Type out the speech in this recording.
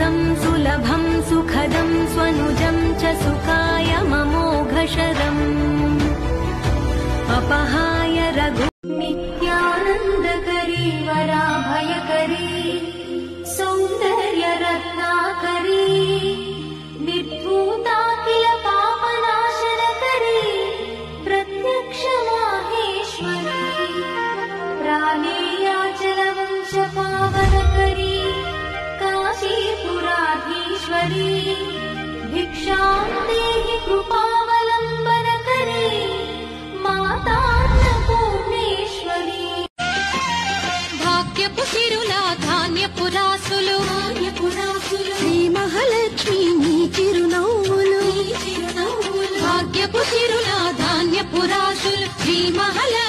सुदं सुलभं सुखदं स्वनुजं च सुखाय ममोघशरम् अपहाय रघु नित्यानन्दकरी वराभयकरी सौन्दर्यरत्नाकरी निर्धूता किल पापनाशनकरी प्रत्यक्ष माहेश्वरी प्राणेयाचलवंश पावनकरी काशीपुराधीश्वरी भिक्षां देहि कृपावलम्बनकरी मातान्नपूर्णेश्वरी भाग्यపు సిరులా ధాన్యపురాసులు శ్రీ మహాలక్ష్మి నీ చిరునవ్వులు భాగ్యపు సిరులా ధాన్యపురాసులు శ్రీ మహాలక్ష్మి